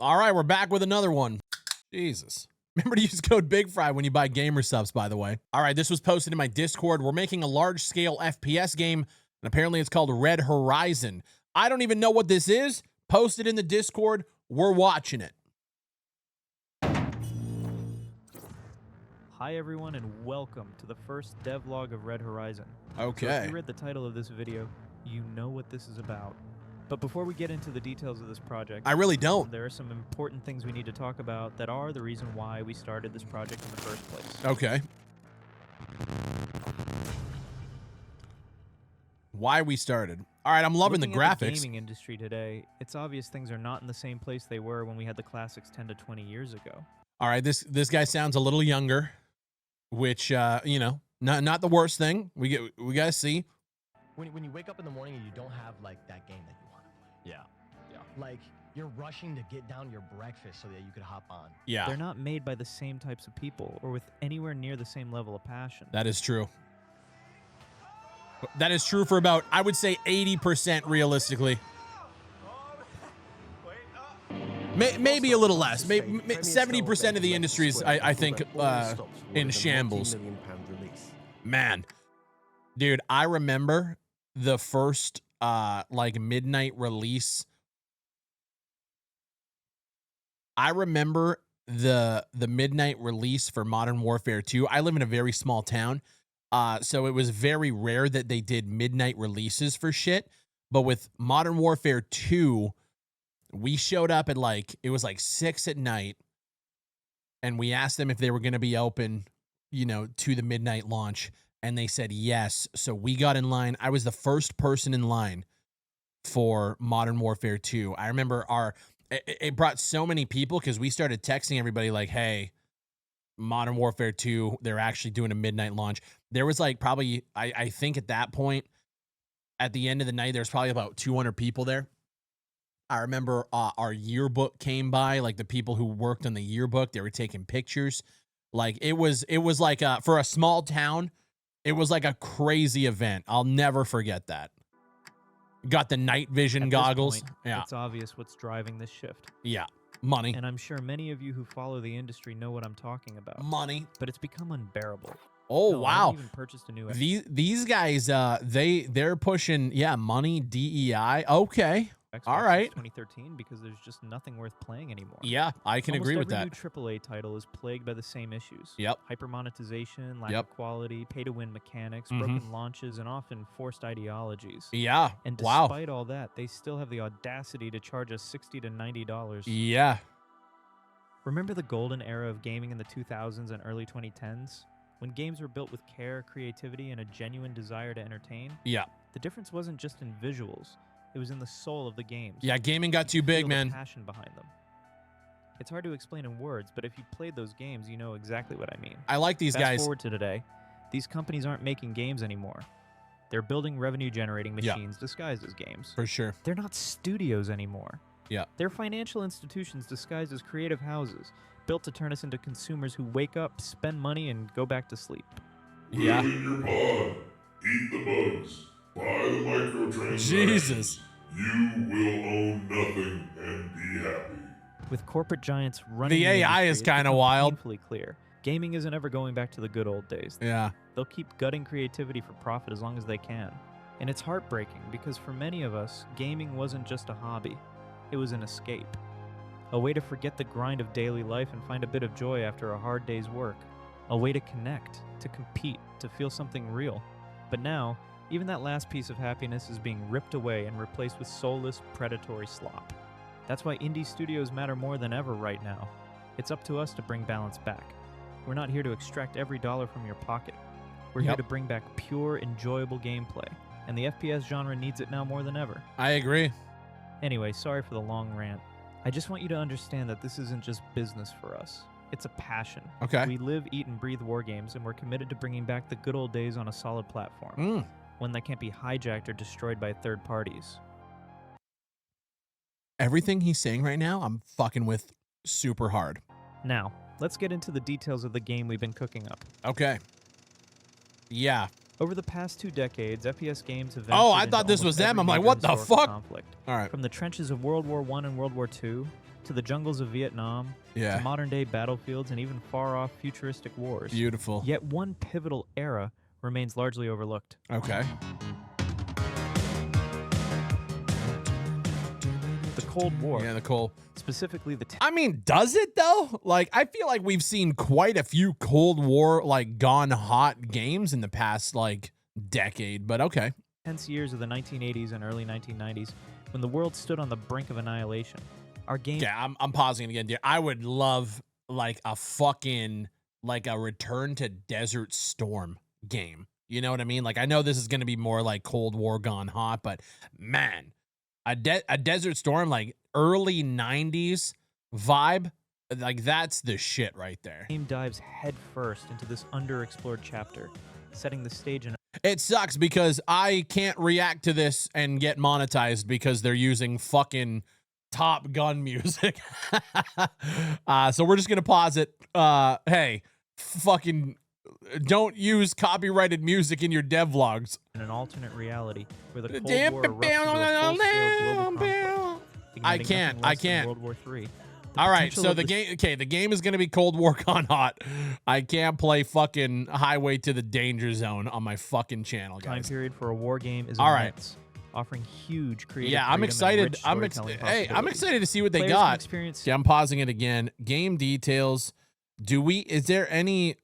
All right, we're back with another one. Jesus. Remember to use code Bigfry when you buy gamer subs, by the way. All right, this was posted in my Discord. We're making a large scale FPS game, and apparently it's called Red Horizon. I don't even know what this is. Posted in the Discord. We're watching it. Hi everyone and welcome to the first devlog of Red Horizon. Okay. So if you read the title of this video, you know what this is about. But before we get into the details of this project, I really don't. There are some important things we need to talk about that are the reason why we started this project in the first place. Okay. Why we started. All right, I'm loving Looking the at graphics. The gaming industry today, it's obvious things are not in the same place they were when we had the classics 10 to 20 years ago. All right, this guy sounds a little younger, which you know, not the worst thing. We gotta see. When you wake up in the morning and you don't have like that game that you want to play. Yeah. Like you're rushing to get down your breakfast so that you could hop on. Yeah. They're not made by the same types of people or with anywhere near the same level of passion. That is true. That is true for about, I would say, 80% realistically. Maybe a little less. Maybe 70% of the industry is, I think, in shambles. Man, dude, I remember the first like midnight release. I remember the midnight release for Modern Warfare 2. I live in a very small town, so it was very rare that they did midnight releases for shit. But with Modern Warfare 2, we showed up at it was like 6 at night, and we asked them if they were going to be open, you know, to the midnight launch. And they said yes. So we got in line. I was the first person in line for Modern Warfare 2. I remember it brought so many people because we started texting everybody like, hey, Modern Warfare 2, they're actually doing a midnight launch. There was like probably, I think at that point, at the end of the night, there's probably about 200 people there. I remember our yearbook came by, like the people who worked on the yearbook, they were taking pictures. Like it was like for a small town, it was like a crazy event. I'll never forget that. Got the night vision goggles. Point, yeah. It's obvious what's driving this shift. Yeah. Money. And I'm sure many of you who follow the industry know what I'm talking about. Money. But it's become unbearable. Oh, Hell, wow. I even purchased a new these guys, they're pushing, yeah, money, DEI. Okay. Xbox all right. 2013 because there's just nothing worth playing anymore. Yeah, I can agree with that. Almost every new AAA title is plagued by the same issues. Yep. Hyper-monetization, lack of quality, pay-to-win mechanics, broken launches, and often forced ideologies. Yeah. And despite all that, they still have the audacity to charge us $60 to $90. Yeah. Remember the golden era of gaming in the 2000s and early 2010s? When games were built with care, creativity, and a genuine desire to entertain? Yeah. The difference wasn't just in visuals. It was in the soul of the games. Yeah, gaming got too big, man. The passion behind them. It's hard to explain in words, but if you played those games, you know exactly what I mean. I like these guys. Fast forward to today, these companies aren't making games anymore. They're building revenue-generating machines disguised as games. For sure. They're not studios anymore. Yeah. They're financial institutions disguised as creative houses, built to turn us into consumers who wake up, spend money, and go back to sleep. Yeah. Live in your pod, eat the bugs, buy the microtransactions. Jesus. You will own nothing and be happy. With corporate giants running the AI industry, is kind of wild. Painfully clear. Gaming isn't ever going back to the good old days. Yeah. They'll keep gutting creativity for profit as long as they can. And it's heartbreaking because for many of us, gaming wasn't just a hobby. It was an escape. A way to forget the grind of daily life and find a bit of joy after a hard day's work. A way to connect, to compete, to feel something real. But now, even that last piece of happiness is being ripped away and replaced with soulless, predatory slop. That's why indie studios matter more than ever right now. It's up to us to bring balance back. We're not here to extract every dollar from your pocket. We're here to bring back pure, enjoyable gameplay. And the FPS genre needs it now more than ever. I agree. Anyway, sorry for the long rant. I just want you to understand that this isn't just business for us. It's a passion. Okay. We live, eat, and breathe war games, and we're committed to bringing back the good old days on a solid platform. One that can't be hijacked or destroyed by third parties. Everything he's saying right now, I'm fucking with super hard. Now, let's get into the details of the game we've been cooking up. Okay. Yeah. Over the past 2 decades, FPS games have I thought this was them. I'm like, what the fuck? Conflict. All right. From the trenches of World War I and World War II to the jungles of Vietnam, Yeah. to modern-day battlefields, and even far-off futuristic wars. Beautiful. Yet one pivotal era remains largely overlooked. Okay. The Cold War. Yeah, the Cold. Specifically the I mean, does it though? Like, I feel like we've seen quite a few Cold War, like, gone hot games in the past, like, decade, but okay. tense years of the 1980s and early 1990s when the world stood on the brink of annihilation. Our game Yeah, I'm pausing it again, dude. I would love, like, a fucking, like, a Return to Desert Storm game. You know what I mean? Like, I know this is going to be more like Cold War gone hot, but man, a Desert Storm, like, early 90s vibe, like, that's the shit right there. game dives headfirst into this underexplored chapter, setting the stage in It sucks because I can't react to this and get monetized because they're using fucking Top Gun music. So we're just going to pause it. Hey, fucking don't use copyrighted music in your devlogs. an alternate reality where the Cold Damn, War erupted into a full-scale global conflict, igniting can't, nothing I less than can't. World War III. All right, so the game is going to be Cold War gone hot. I can't play fucking Highway to the Danger Zone on my fucking channel, time guys. period for a war game is All right. immense, offering huge creative Yeah, I'm freedom and excited. rich I'm storytelling I'm possibilities. excited to see what they Players can got. experience Yeah, I'm pausing it again. Game details. Is there any?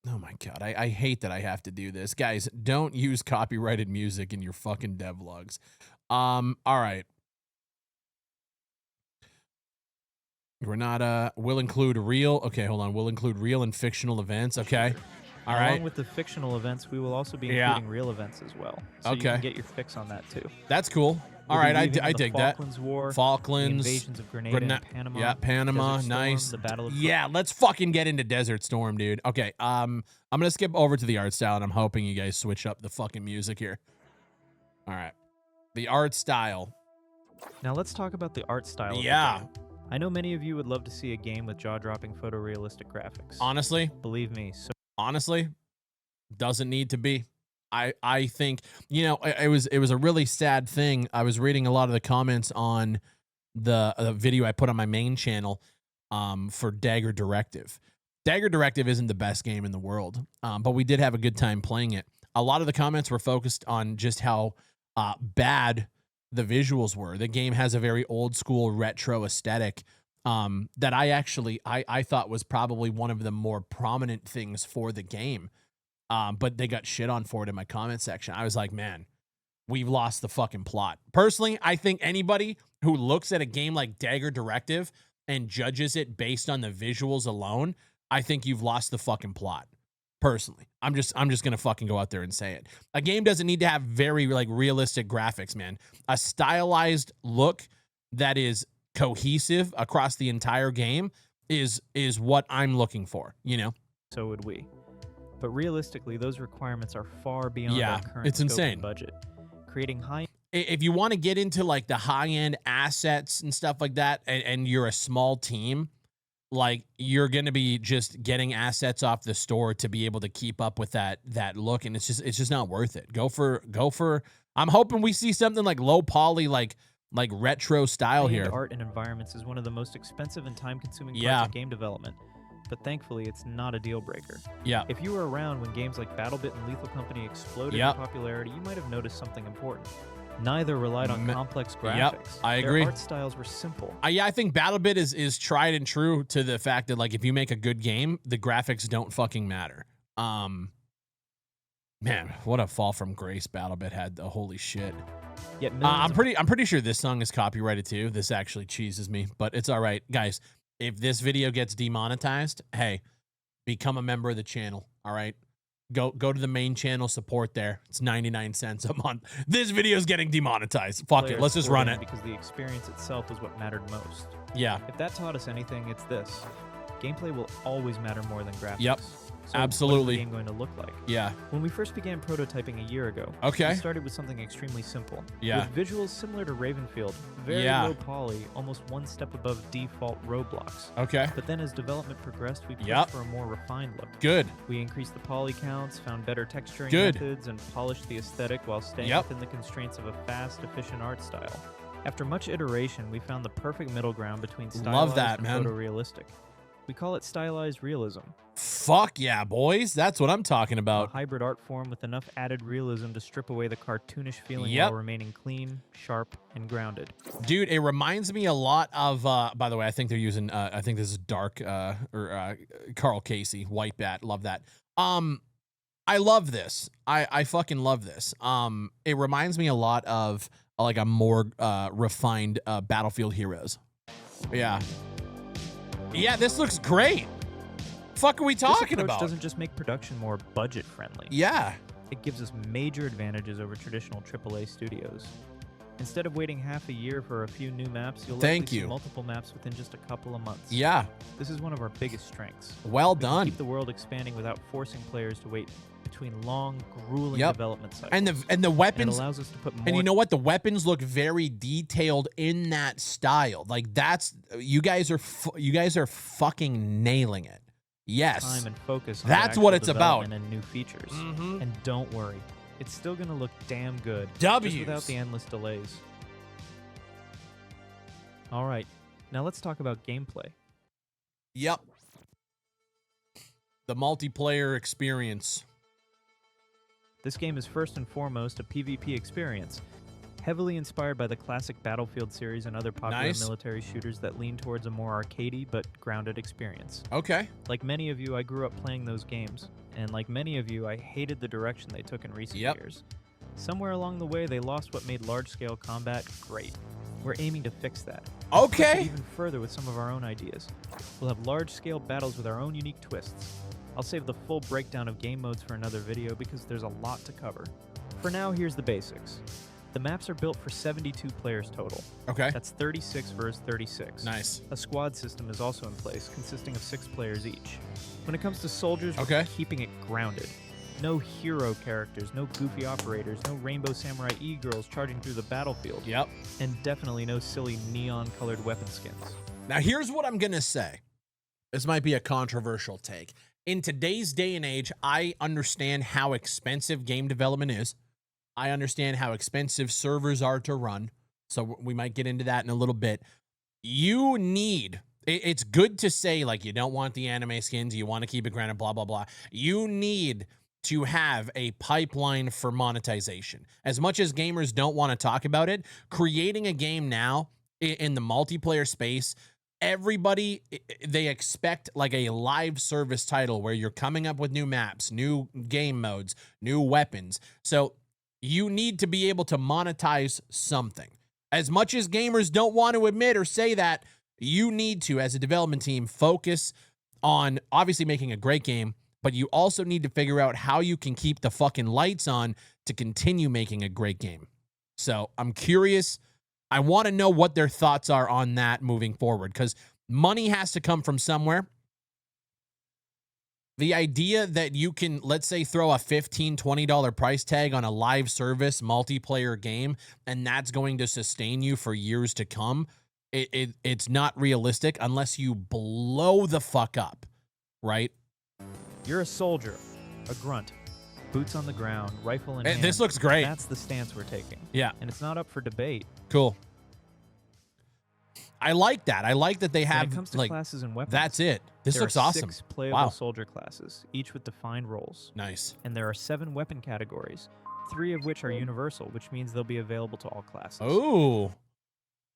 Oh my God, I hate that I have to do this. Guys, don't use copyrighted music in your fucking devlogs. All right. We're not, we'll include real. Okay, hold on. We'll include real and fictional events. Okay. All right. Along with the fictional events, we will also be Yeah. including real events as well. So you Okay. can get your fix on that too. That's cool. All We'll be right, I weaving in the dig that. Falklands War, Falklands. the invasions of Grenada and Panama. Yeah, Panama. Desert Storm, Nice. the Battle of Yeah, let's fucking get into Desert Storm, dude. Okay, I'm gonna skip over to the art style, and I'm hoping you guys switch up the fucking music here. All right, the art style. Now let's talk about the art style. Of the Yeah, game. I know many of you would love to see a game with jaw-dropping photorealistic graphics. honestly, Believe me, so doesn't need to be. I think, you know, it was a really sad thing. I was reading a lot of the comments on the video I put on my main channel for Dagger Directive. Dagger Directive isn't the best game in the world, but we did have a good time playing it. A lot of the comments were focused on just how bad the visuals were. The game has a very old school retro aesthetic that I thought was probably one of the more prominent things for the game. But they got shit on for it in my comment section. I was like, man, we've lost the fucking plot. Personally, I think anybody who looks at a game like Dagger Directive and judges it based on the visuals alone, I think you've lost the fucking plot. Personally, I'm just gonna fucking go out there and say it. A game doesn't need to have very like realistic graphics, man. A stylized look that is cohesive across the entire game is what I'm looking for, you know? would we. But realistically, those requirements are far beyond our current it's scope insane. and budget. Creating high If you want to get into like the high-end assets and stuff like that, and you're a small team, like you're gonna be just getting assets off the store to be able to keep up with that look, and it's just not worth it. Go for. I'm hoping we see something like low poly, like retro style high-end here. art and environments is one of the most expensive and time-consuming parts Yeah. of game development. But thankfully, it's not a deal breaker. Yeah. If you were around when games like BattleBit and Lethal Company exploded Yep. in popularity, you might have noticed something important. Neither relied on complex graphics. Yep, I agree. Their art styles were simple. Yeah, I think BattleBit is tried and true to the fact that like if you make a good game, the graphics don't fucking matter. Man, what a fall from grace BattleBit had. The holy shit. Yet I'm pretty sure this song is copyrighted too. This actually cheeses me, but it's all right, guys. If this video gets demonetized, hey, become a member of the channel. All right, go to the main channel, support there. It's 99 cents a month. This video is getting demonetized. Fuck it, players let's just poured run in it. because the experience itself is what mattered most. Yeah, If that taught us anything, it's this. Gameplay will always matter more than graphics. Yep, So absolutely. What is the game going to look like? yeah, When we first began prototyping a year ago, Okay. we started with something extremely simple. Yeah. With visuals similar to Ravenfield, very Yeah. low poly, almost one step above default roadblocks. okay, But then as development progressed, we pushed Yep. for a more refined look. good. We increased the poly counts, found better texturing Good. methods, and polished the aesthetic while staying Yep. within the constraints of a fast, efficient art style. After much iteration, we found the perfect middle ground between stylized Love that, and man. photorealistic. We call it stylized realism, Fuck yeah, boys. That's what I'm talking a about. hybrid art form with enough added realism to strip away the cartoonish feeling Yep. while remaining clean, sharp, and grounded. Dude, it reminds me a lot of, by the way, I think they're using, I think this is Dark, or Carl Casey, White Bat. Love that. I love this. I fucking love this. It reminds me a lot of like a more refined Battlefield Heroes. Yeah. Yeah, this looks great. Fuck are we This talking approach about? doesn't just make production more budget-friendly. Yeah. It gives us major advantages over traditional AAA studios. Instead of waiting half a year for a few new maps, you'll likely see multiple maps within just a couple of months. Yeah. This is one of our biggest strengths. Well We can done. keep the world expanding without forcing players to wait between long, grueling Yep. development cycles. And the And it weapons, allows us to put more. and you know what? The weapons look very detailed in that style. Like that's you guys are fucking nailing it. Yes. time and focus on That's the what actual it's about. development and new features. Mhm. And don't worry, it's still going to look damn good. W's. Just without the endless delays. All right, now let's talk about gameplay. Yep. The multiplayer experience. This game is first and foremost a PvP experience, heavily inspired by the classic Battlefield series and other popular Nice. military shooters that lean towards a more arcadey but grounded experience. Okay. Like many of you, I grew up playing those games, and like many of you, I hated the direction they took in recent Yep. years. Somewhere along the way, they lost what made large-scale combat great. We're aiming to fix that. Push it Okay. even further with some of our own ideas. We'll have large-scale battles with our own unique twists. I'll save the full breakdown of game modes for another video because there's a lot to cover. For now, here's the basics. The maps are built for 72 players total. Okay. That's 36 versus 36. Nice. A squad system is also in place, consisting of 6 players each. When it comes to soldiers, we're Okay. keeping it grounded. No hero characters, no goofy operators, no rainbow samurai e-girls charging through the battlefield, Yep. and definitely no silly neon-colored weapon skins. Now here's what I'm gonna say. This might be a controversial take. In today's day and age, I understand how expensive game development is. I understand how expensive servers are to run. So we might get into that in a little bit. You need, it's good to say, like, you don't want the anime skins, you want to keep it grounded, blah, blah, blah. You need to have a pipeline for monetization. As much as gamers don't want to talk about it, creating a game now in the multiplayer space, everybody, they expect like a live service title where you're coming up with new maps, new game modes, new weapons. So you need to be able to monetize something. As much as gamers don't want to admit or say that, you need to, as a development team, focus on obviously making a great game, but you also need to figure out how you can keep the fucking lights on to continue making a great game. So I'm curious. I want to know what their thoughts are on that moving forward, because money has to come from somewhere. The idea that you can, let's say, throw a $15, $20 price tag on a live service multiplayer game, and that's going to sustain you for years to come, it's not realistic unless you blow the fuck up, right? You're a soldier, a grunt, boots on the ground, rifle in hand. This looks great. That's the stance we're taking. Yeah. And it's not up for debate. Cool. I like that. I like that they When have, it comes to like, classes and weapons, that's it. This there looks are awesome. 6 playable Wow. soldier classes, each with defined roles. Nice. And there are 7 weapon categories, 3 of which are universal, which means they'll be available to all classes. Oh.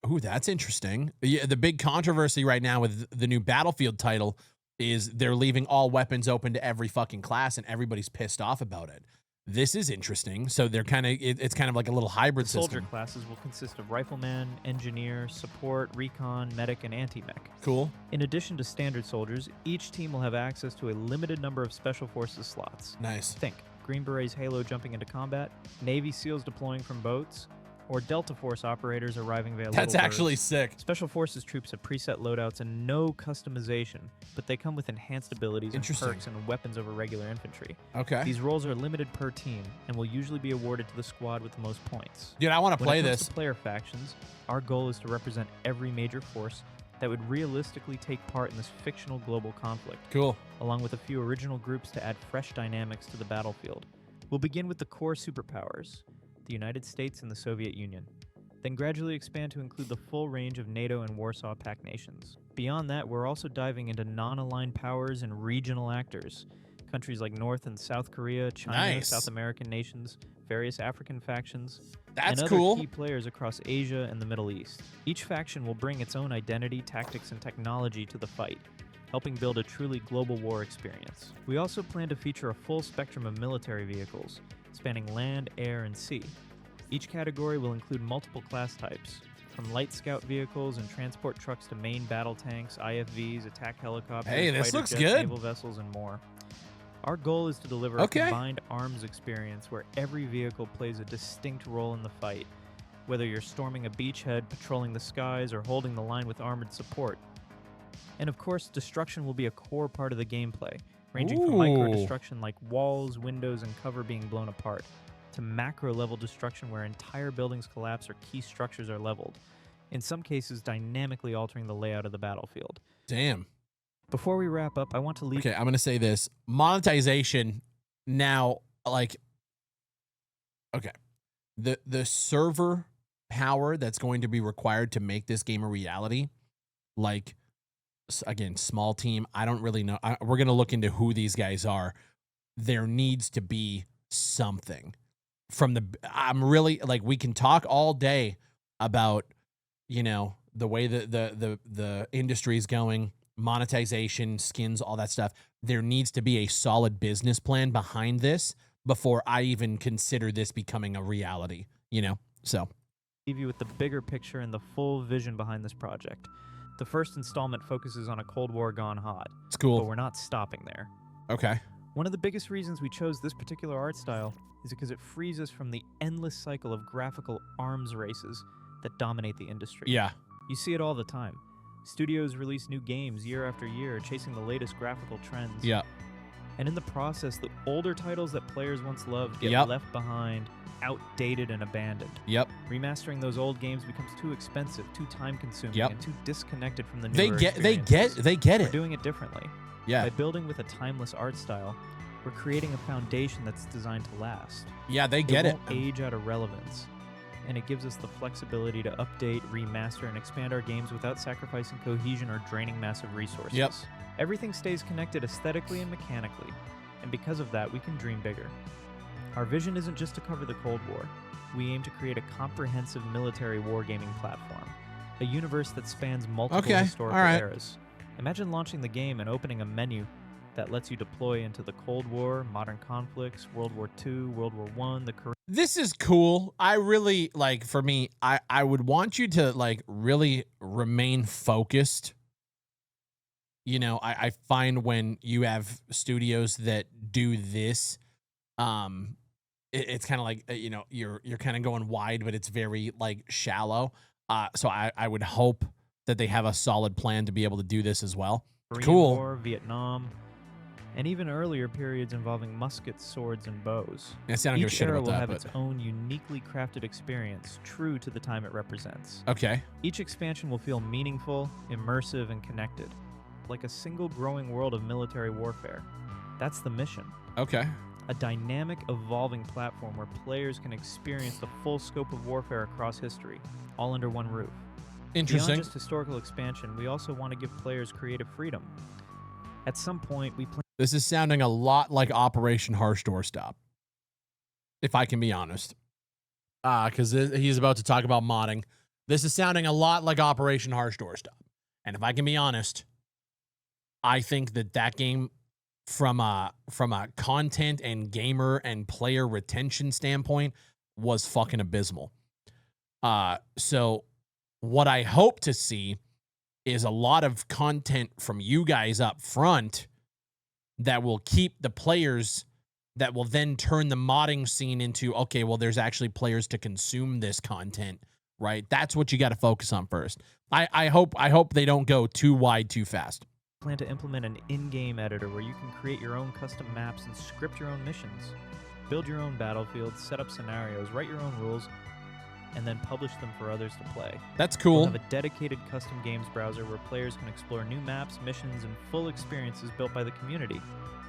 Ooh, that's interesting. Yeah, the big controversy right now with the new Battlefield title is they're leaving all weapons open to every fucking class, and everybody's pissed off about it. This is interesting. So they're kind of, it's kind of like a little hybrid The soldier system. classes will consist of rifleman, engineer, support, recon, medic, and anti-mech. Cool. In addition to standard soldiers, each team will have access to a limited number of special forces slots. Nice. Think Green Berets Halo jumping into combat, Navy SEALs deploying from boats, or Delta Force operators arriving via That's little actually birds. sick. Special Forces troops have preset loadouts and no customization, but they come with enhanced abilities and Interesting. perks and weapons over regular infantry. Okay. These roles are limited per team and will usually be awarded to the squad with the most points. Dude, I want to When play it comes this. to player factions, our goal is to represent every major force that would realistically take part in this fictional global conflict, Cool. along with a few original groups to add fresh dynamics to the battlefield. We'll begin with the core superpowers, the United States and the Soviet Union. then gradually expand to include the full range of NATO and Warsaw Pact nations. Beyond that, we're also diving into non-aligned powers and regional actors. Countries like North and South Korea, China, Nice. South American nations, various African factions, That's and cool. other key players across Asia and the Middle East. Each faction will bring its own identity, tactics, and technology to the fight, helping build a truly global war experience. We also plan to feature a full spectrum of military vehicles, spanning land, air, and sea. Each category will include multiple class types, from light scout vehicles and transport trucks to main battle tanks, IFVs, attack helicopters, Hey, this fighter looks jets, good. naval vessels, and more. Our goal is to deliver Okay. a combined arms experience where every vehicle plays a distinct role in the fight, whether you're storming a beachhead, patrolling the skies, or holding the line with armored support. And of course, destruction will be a core part of the gameplay, ranging from micro Ooh. destruction like walls, windows, and cover being blown apart, to macro-level destruction where entire buildings collapse or key structures are leveled, in some cases dynamically altering the layout of the battlefield. Damn. Before we wrap up, I want to leave... Okay, I'm going to say this. Monetization now, like, okay. The server power that's going to be required to make this game a reality, like, again, small team, I don't really know. We're going to look into who these guys are. There needs to be something. I'm really, like, we can talk all day about, you know, the way that the industry is going, monetization, skins, all that stuff. There needs to be a solid business plan behind this before I even consider this becoming a reality, you know? So leave you with the bigger picture and the full vision behind this project. The first installment focuses on a Cold War gone hot. it's But cool. we're not stopping there. Okay. One of the biggest reasons we chose this particular art style is because it frees us from the endless cycle of graphical arms races that dominate the industry. Yeah. You see it all the time. Studios release new games year after year, chasing the latest graphical trends. Yeah. And in the process, the older titles that players once loved get Yep. left behind, outdated, and abandoned. Yep. Remastering those old games becomes too expensive, too time-consuming, Yep. and too disconnected from the They newer get experiences. We're it. doing it differently. Yeah. By building with a timeless art style, we're creating a foundation that's designed to last. Yeah, they get it. Won't age out of relevance, and it gives us the flexibility to update, remaster, and expand our games without sacrificing cohesion or draining massive resources. Yep. Everything stays connected aesthetically and mechanically, and because of that, we can dream bigger. Our vision isn't just to cover the Cold War. We aim to create a comprehensive military wargaming platform, a universe that spans multiple historical all right. eras. Imagine launching the game and opening a menu that lets you deploy into the Cold War, modern conflicts, World War II, World War I, the Korean... This is cool. I really, like, for me, I would want you to, like, really remain focused. You know, I find when you have studios that do this, it's kind of like, you know, you're kind of going wide, but it's very, like, shallow. So I would hope that they have a solid plan to be able to do this as well. Korean Cool. War, Vietnam, and even earlier periods involving muskets, swords, and bows. I don't give a Each shit era about will that, have but its own uniquely crafted experience, true to the time it represents. okay. Each expansion will feel meaningful, immersive, and connected, like a single growing world of military warfare. That's the mission. Okay. A dynamic, evolving platform where players can experience the full scope of warfare across history, all under one roof. Interesting. Beyond just historical expansion, we also want to give players creative freedom. At some point, we plan This is sounding a lot like Operation Harsh Doorstop, if I can be honest. Because he's about to talk about modding. This is sounding a lot like Operation Harsh Doorstop. And if I can be honest, I think that game, from a content and gamer and player retention standpoint, was fucking abysmal. So what I hope to see is a lot of content from you guys up front that will keep the players, that will then turn the modding scene into, okay, well, there's actually players to consume this content, right? That's what you got to focus on first. I hope they don't go too wide too fast. to implement an in-game editor where you can create your own custom maps and script your own missions, build your own battlefields, set up scenarios, write your own rules, and then publish them for others to play. That's We'll cool. have a dedicated custom games browser where players can explore new maps, missions, and full experiences built by the community,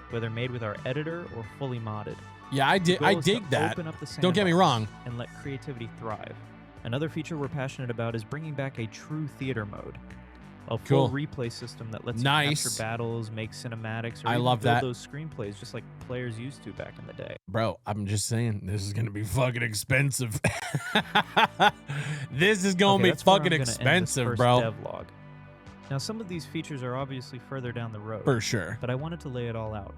whether made with our editor or fully modded. Yeah, I The goal is to dig that. open up the Don't get me sandbox wrong. and let creativity thrive. Another feature we're passionate about is bringing back a true theater mode. A Cool. full replay system that lets you Nice. capture battles, make cinematics, or I even love build that. those screenplays just like players used to back in the day. Bro, I'm just saying, this is going to be fucking expensive. This is going to be that's where I'm fucking gonna end this expensive, first bro. devlog. Now, some of these features are obviously further down the road, For sure. but I wanted to lay it all out.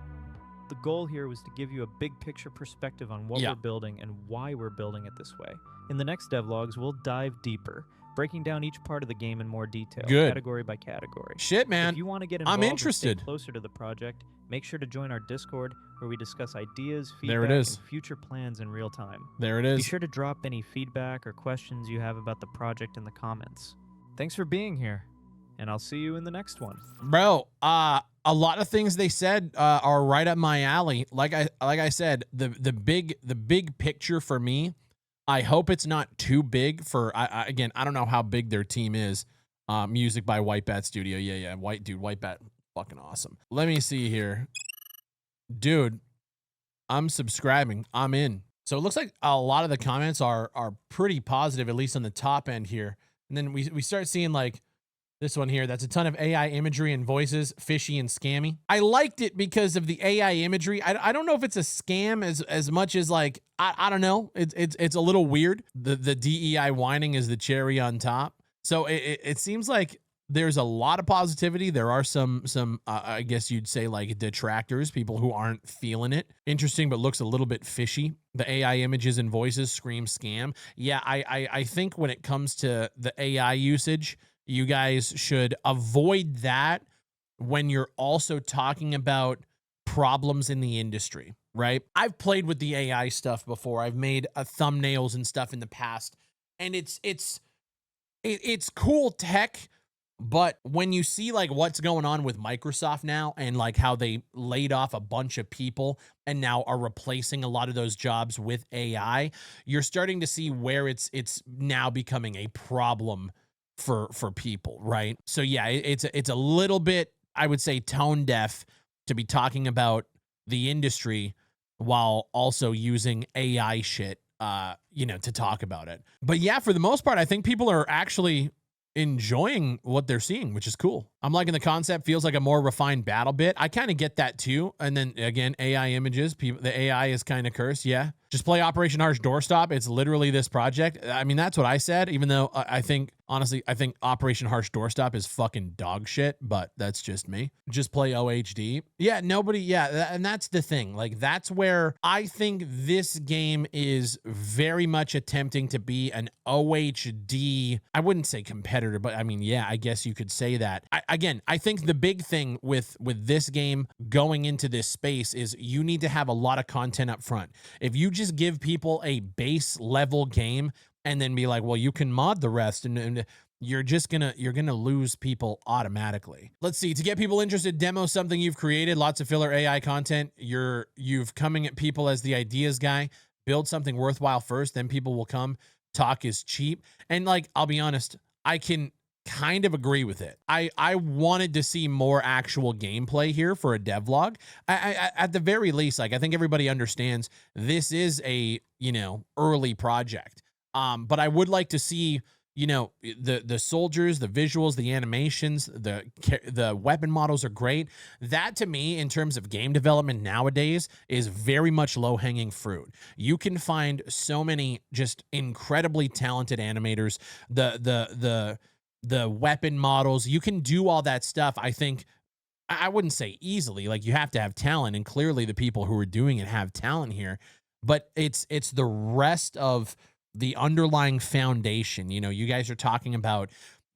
The goal here was to give you a big picture perspective on what Yeah. we're building and why we're building it this way. In the next devlogs, we'll dive deeper, breaking down each part of the game in more detail, Good. category by category. Shit, man. If you want to get I'm involved interested. and stay closer to the project, make sure to join our Discord where we discuss ideas, There it feedback, is. and future plans in real time. There it Be is. sure to drop any feedback or questions you have about the project in the comments. Thanks for being here, and I'll see you in the next one. Bro, a lot of things they said are right up my alley. Like I said, the big picture for me, I hope it's not too big for again, I don't know how big their team is. Music by White Bat Studio. Yeah, White Bat fucking awesome. Let me see here. Dude, I'm subscribing. I'm in. So it looks like a lot of the comments are pretty positive, at least on the top end here. And then we start seeing like this one here. That's a ton of AI imagery and voices, fishy and scammy. I liked it because of the AI imagery. I don't know if it's a scam as much as like I don't know. It's a little weird. The DEI whining is the cherry on top. So it seems like there's a lot of positivity. There are some I guess you'd say like detractors, people who aren't feeling it. Interesting, but looks a little bit fishy. The AI images and voices scream scam. Yeah, I think when it comes to the AI usage, you guys should avoid that when you're also talking about problems in the industry, right? I've played with the AI stuff before. I've made thumbnails and stuff in the past, and it's cool tech. But when you see like what's going on with Microsoft now and like how they laid off a bunch of people and now are replacing a lot of those jobs with AI, you're starting to see where it's now becoming a problem for people, right? So yeah, it's a little bit, I would say, tone deaf to be talking about the industry while also using AI shit, to talk about it. But yeah, for the most part, I think people are actually enjoying what they're seeing, which is cool. I'm liking the concept. Feels like a more refined battle bit. I kind of get that too. And then again, AI images, the AI is kind of cursed. Yeah. Just play Operation Harsh Doorstop. It's literally this project. I mean, that's what I said, even though I think Operation Harsh Doorstop is fucking dog shit, but that's just me. Just play OHD. Yeah, and that's the thing. Like, that's where I think this game is very much attempting to be an OHD, I wouldn't say competitor, but I mean, yeah, I guess you could say that. I think the big thing with this game going into this space is you need to have a lot of content up front. If you just give people a base level game and then be like, well, you can mod the rest, and you're gonna lose people automatically. Let's see, to get people interested, demo something you've created, lots of filler AI content. You've coming at people as the ideas guy. Build something worthwhile first, then people will come. Talk is cheap. And like, I'll be honest, I can kind of agree with it. I wanted to see more actual gameplay here for a devlog. I at the very least, like, I think everybody understands this is a, early project. But I would like to see, the soldiers, the visuals, the animations, the weapon models are great. That, to me, in terms of game development nowadays, is very much low-hanging fruit. You can find so many just incredibly talented animators. The weapon models, you can do all that stuff. I think, I wouldn't say easily, like, you have to have talent, and clearly the people who are doing it have talent here, but it's the rest of the underlying foundation. You guys are talking about,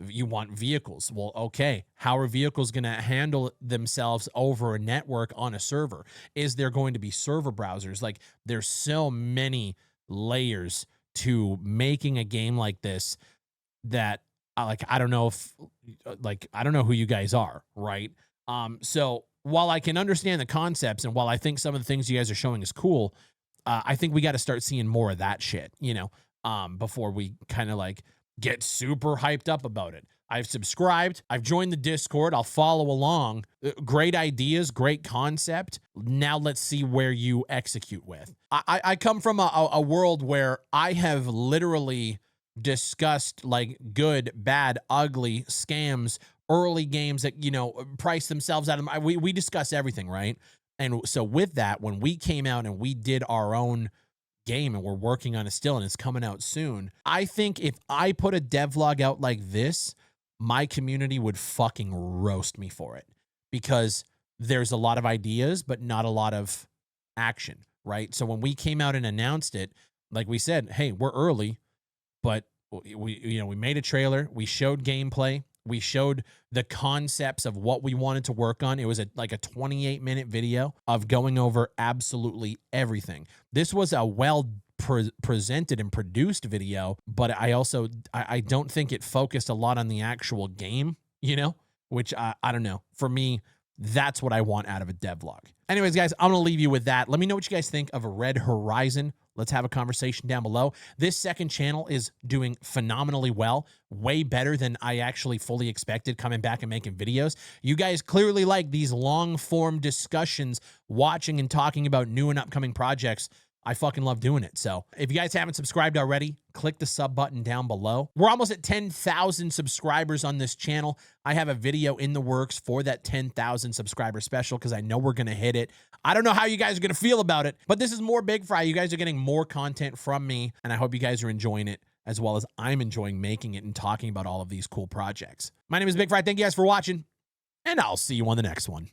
you want vehicles. Well, okay, how are vehicles going to handle themselves over a network on a server? Is there going to be server browsers? Like, there's so many layers to making a game like this that, I don't know who you guys are, right? So while I can understand the concepts, and while I think some of the things you guys are showing is cool, I think we got to start seeing more of that shit, before we kind of like get super hyped up about it. I've subscribed. I've joined the Discord. I'll follow along. Great ideas, great concept. Now let's see where you execute with. I come from a world where I have literally discussed like good, bad, ugly scams, early games that, you know, price themselves out of, we discuss everything, right? And so with that, when we came out and we did our own game and we're working on it still and it's coming out soon, I think if I put a devlog out like this, my community would fucking roast me for it, because there's a lot of ideas, but not a lot of action, right? So when we came out and announced it, like we said, hey, we're early, but we made a trailer, we showed gameplay, we showed the concepts of what we wanted to work on. It was like a 28-minute video of going over absolutely everything. This was a well presented and produced video, but I don't think it focused a lot on the actual game, you know, which I don't know. For me, that's what I want out of a devlog. Anyways, guys, I'm going to leave you with that. Let me know what you guys think of Red Horizon. Let's have a conversation down below. This second channel is doing phenomenally well, way better than I actually fully expected coming back and making videos. You guys clearly like these long-form discussions, watching and talking about new and upcoming projects. I fucking love doing it. So if you guys haven't subscribed already, click the sub button down below. We're almost at 10,000 subscribers on this channel. I have a video in the works for that 10,000 subscriber special because I know we're going to hit it. I don't know how you guys are going to feel about it, but this is more Bigfry. You guys are getting more content from me, and I hope you guys are enjoying it as well as I'm enjoying making it and talking about all of these cool projects. My name is Bigfry. Thank you guys for watching, and I'll see you on the next one.